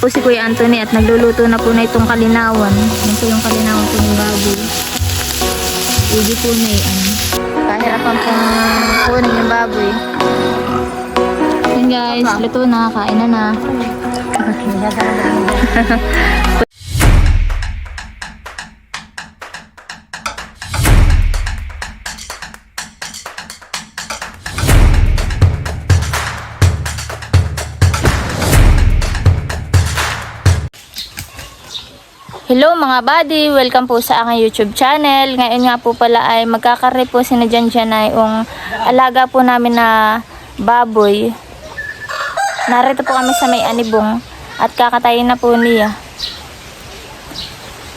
Po si Kuya Anthony at nagluluto na po na itong kalinawan. Yan po yung kalinawan po ng baboy. Hindi po na yan. Kahirapan pong kunin yung baboy. Yan guys, luto na. Kain na na. Hello mga buddy, welcome po sa aking YouTube channel. Ngayon nga po pala ay magkakarne po si Janjan ay yung alaga po namin na baboy. Narito po kami sa may anibong at kakatayin na po niya.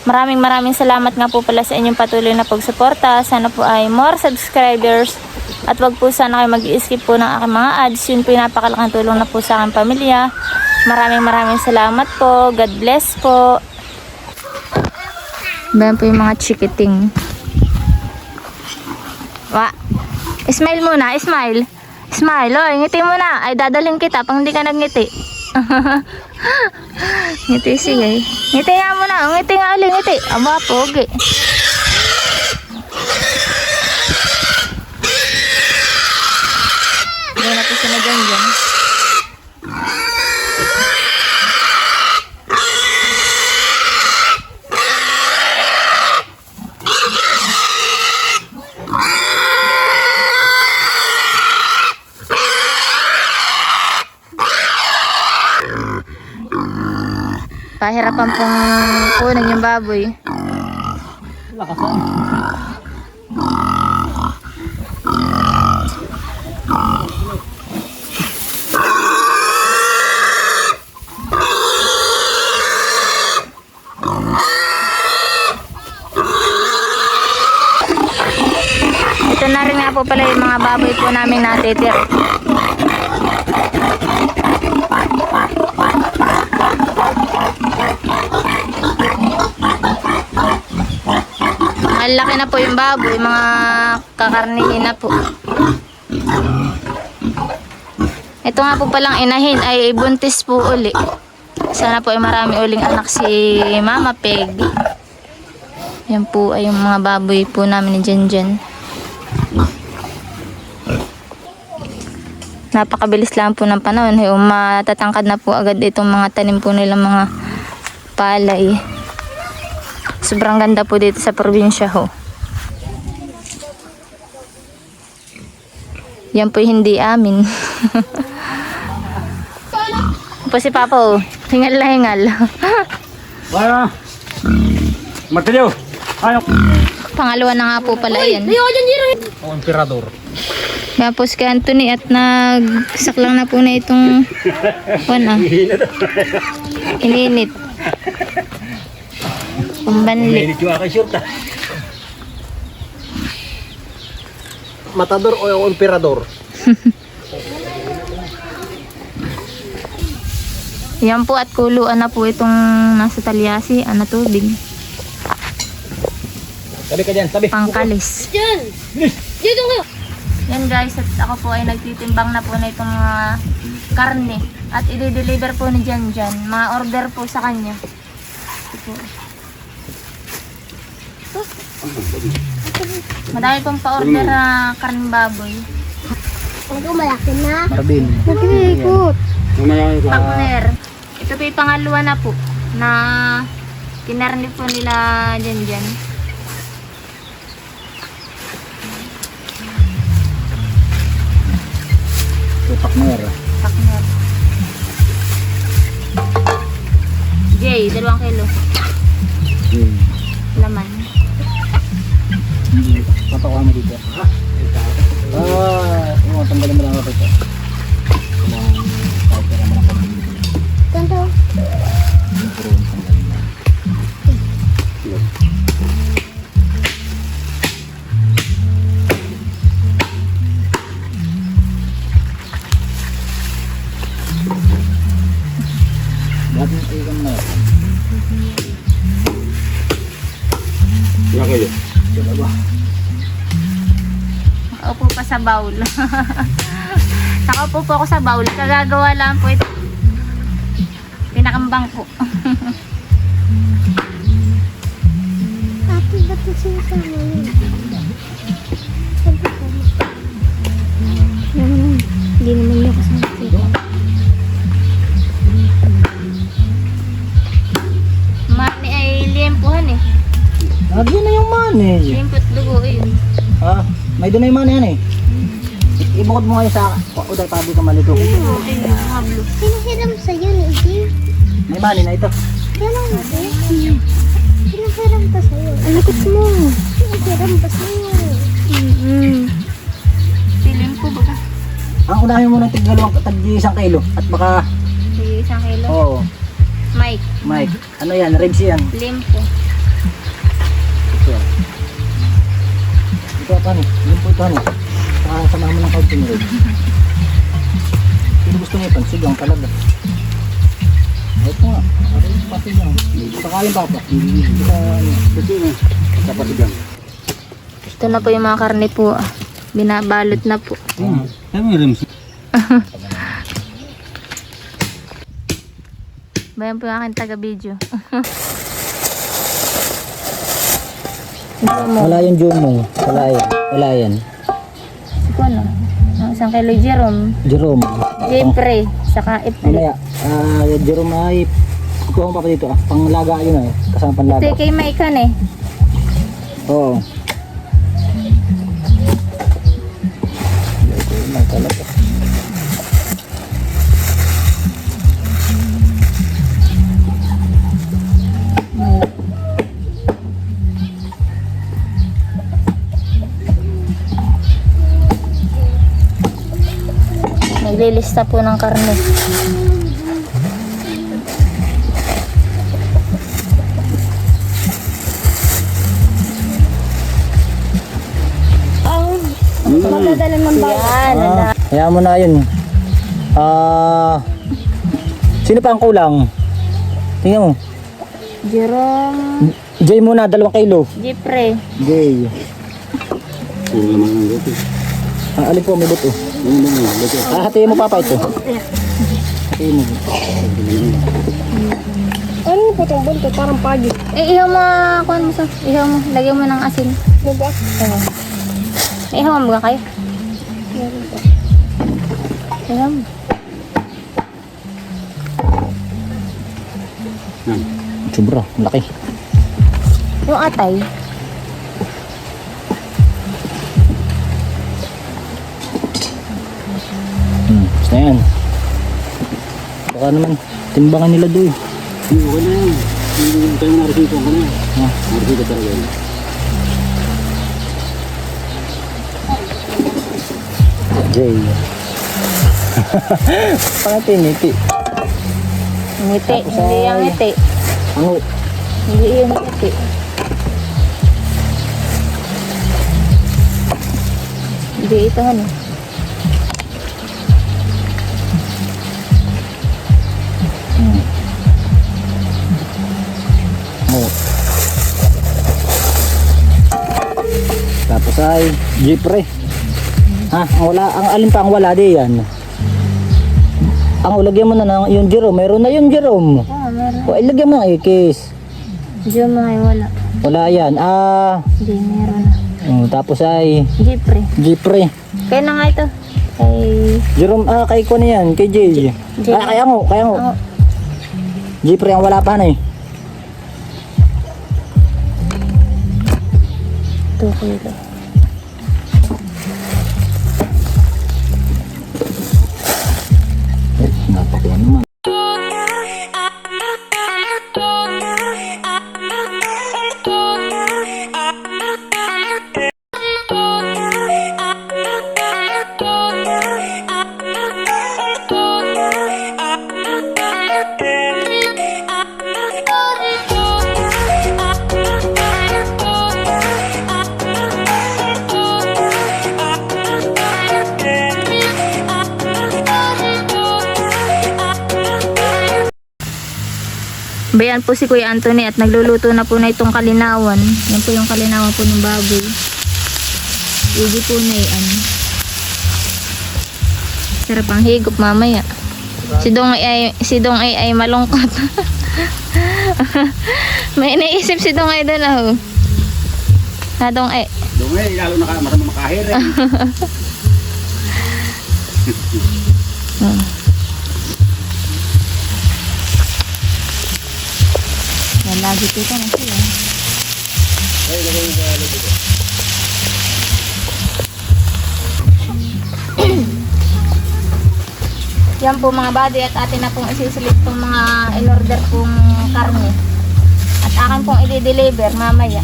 Maraming salamat nga po pala sa inyong patuloy na pagsuporta. Sana po ay more subscribers at wag po sana kayo mag-i-skip po ng aking mga ads. Yun po yung napakalaking tulong na po sa aking pamilya. Maraming salamat po. God bless po. Bayan po yung mga chikiting. Smile muna, smile. Smile, oy, ngiti muna. Ay, dadalhin kita pang hindi ka nagngiti. Ngiti, sige. Ngiti nga muna, ngiti nga ulit, ngiti. Aba, pogi. Ngayon na po siya na dyan. Pahirapan pong kunin yung baboy. Lakasan. Ito na rin nga po pala yung mga baboy po namin natitir. Malaki na po yung baboy, mga kakarnihin na po. Ito nga po palang inahin ay buntis po uli. Sana po ay marami uling anak si Mama Peg. Yan po ay yung mga baboy po namin ni Janjan. Napakabilis lang po ng panahon. Matatangkad na po agad itong mga tanim po nilang mga palay. Sobrang ganda po dito sa probinsya ho. Yan po hindi amin. Po si Papa oh. Hingal na hingal. Wala. Martilyo. Ayaw. Pangalawa na nga po pala yan. O, emperador. Kaya po si Anthony at nagsaklang na po na itong ininit. Pambanli. Matador o emperador? Yan po at kuluan na po itong nasa talyasi, tubig. Tabi ka dyan, tabi. Pangkalis. Diyan! Dito kayo! Yan guys, at ako po ay nagtitimbang na po na itong mga karne. At i-deliver po ni Janjan. Mga order po sa kanya. Ito po. Madami pong pa-order na karne baboy. Ang malaki na. Marbin. Nag-iikot. Partner. Ito po yung pangalawa na po na kinarni po nila Janjan. Partner. Partner. Jay, 2 kilo. Laman. Patawa mo dito. Tanggalin mo lang ako ito. Ganto. Wala kayo. Nakaupo pa sa bowl. Nakaupo po ako sa bowl. Kagagawa lang po ito. ang bangko. Ate, ba't nagsisama yun? Sabi ko. Hindi naman niya kasama sila. Mani ay liempuhan eh. Lagi na yung mani. Liempot dugo eh. Ah, may doon na yung mani yan eh. Ibukod mo ngayon sa uday pabi ka malito. Pinahiram sa'yo ni Iji. May mani na ito. Kailan mo sa'yo? Pinahiram pa sa'yo. Ang likot mo. Pinahiram pa sa'yo. Feeling ko baga. Ang unahin mo ng isang kilo. At baka, Sige, 1 kilo. oo, Mike, Mike. Ano yan, ribs yan. limpo. Ito. Ito pa ni. Yun po ito ni. Samahan mo ng kaunti mo rin. Sino gusto mo ito? Sigang talaga. Ito nga. Pati lang. Saka yung papa. Kasi nga. Dapat sigang. Ito na po yung mga karne po. Binabalot na po. Ano yung rims? Bayan po yung aking taga-video. Wala yung Jumo. Wala yan. Wala yan. Ito ano? Ang 1 kilo Jerome. Jerome. Jeffrey. Saka Ipli. Mamaya. Jerome ay kukuha mo pa dito. Panglaga yun eh. Kasama panlaga. Ito kay Maikan eh. Oo. Naglilista po ng karne. Magdadala ng Yan. Kaya mo na yun. Sino pa ang kulang? Tingnan mo. Jerome. Jay muna, 2 kilo. Jeffrey. Jay. Alin po, may buto. Hatiin mo papa ito. Hatiin mo. Ano po itong bunto? Parang pagi. Eh, ihaw mo. Kuhan mo sa. Ihaw mo. Lagyan mo ng asin. Diba? Ihaw mo ba kayo? Ihaw mo. Sobra, laki. Yung atay. Basta yan. Baka naman, timbangan nila doon. Okay na yan. Hindi tayo narisito ko na yan. Narisito talaga yan. Jay. Pangatiniti. Ngiti. Hindi yung ngiti. Ano? Hindi yung ngiti. Hindi ito ano. Oh. Tapos ay Jeffrey. Ha, ang alin pa ang wala di yan. Ang ulagyan mo na ng yung Jerome, meron na yung Jerome. Oo, meron. O ilagyan mo ng ikis. Diyan mo ay wala. Wala yan. Hindi, meron na. Tapos ay Jeffrey. Jeffrey. Kaya na nga ito. Kay... Jerome, kay ko na yan, kay Jay. Jay. Kaya mo. Oo. Jeffrey ang wala pa na eh. Ito kilo. Napakuha naman. Bayan po si Kuya Anthony at nagluluto na po na itong kalinawan. Yan po yung kalinawan po ng baboy. Hindi po na yan. Sarap ang higop mamaya. Si Dong ay malungkot. May iniisip si Dong ay doon oh. Ha Dong ay. Doon eh, lalo na marami makahir eh. Yan lagi dito na siya. Yan po mga buddy at atin na pong isisilip itong mga in-order pong karne. At akin pong i-deliver mamaya.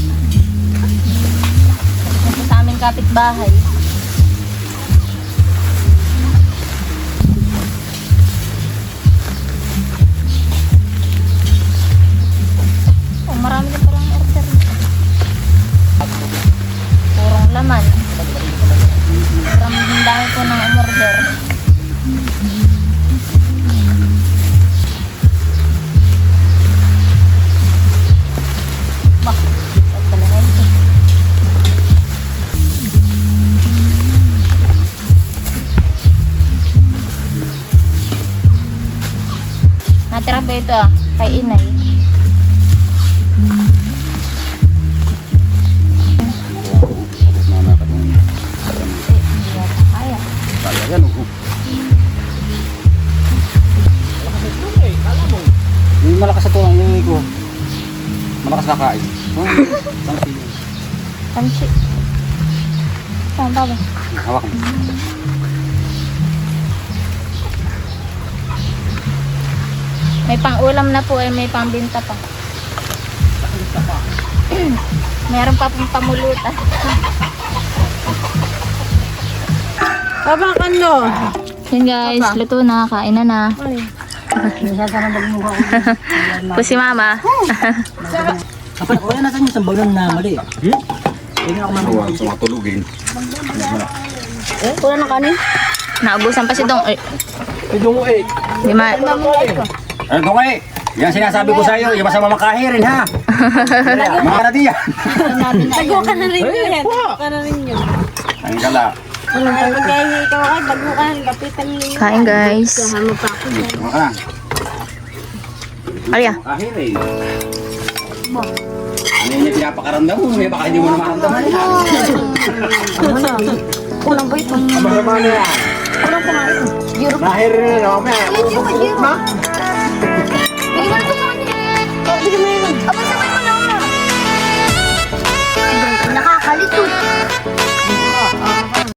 Ito sa aming kapitbahay. Oh, marami din palang order. Purong laman. Sobrang dami po ng order. Natira ba ito kay inay? Hindi yata kaya. Kaya yan oh. Yung malakas sa tulang yung ko. Malakas kakain. Kamsi. Saan ba ba? Hawak mo. May pang-ulam na po eh, may pang-binta pa. Meron pa pong pamulutan. Babang ano? Yan guys, luto na, kain na na. Po si mama. Kapag ko yan natin yung sambagan na mali. Tingnan ako mamaya. Sa mga tulugin. Wala na kanin? Naubusan pa si Dong. Eh, Ito mo eh. di ma... Ano ko eh? Yan sinasabi ko sa iyo, yung masama makahirin ha. Mga na diyan. Bago ka na rin yun. Bago ka na rin yun. Ang gala. Pagkain ikaw ay bago ka. Kapitan mo yun. Kain guys. Ano pa ako yan? Mga ka. Alya. Makahirin. Ano yung pinapakaramdam mo? May baka hindi mo na maramdaman yan. Kulang ba ito? Masama na yan. Kulang kumain. Europe. Nahirin na naman. Bigyan mo ito sa kanya. Bigyan mo yun. Aba,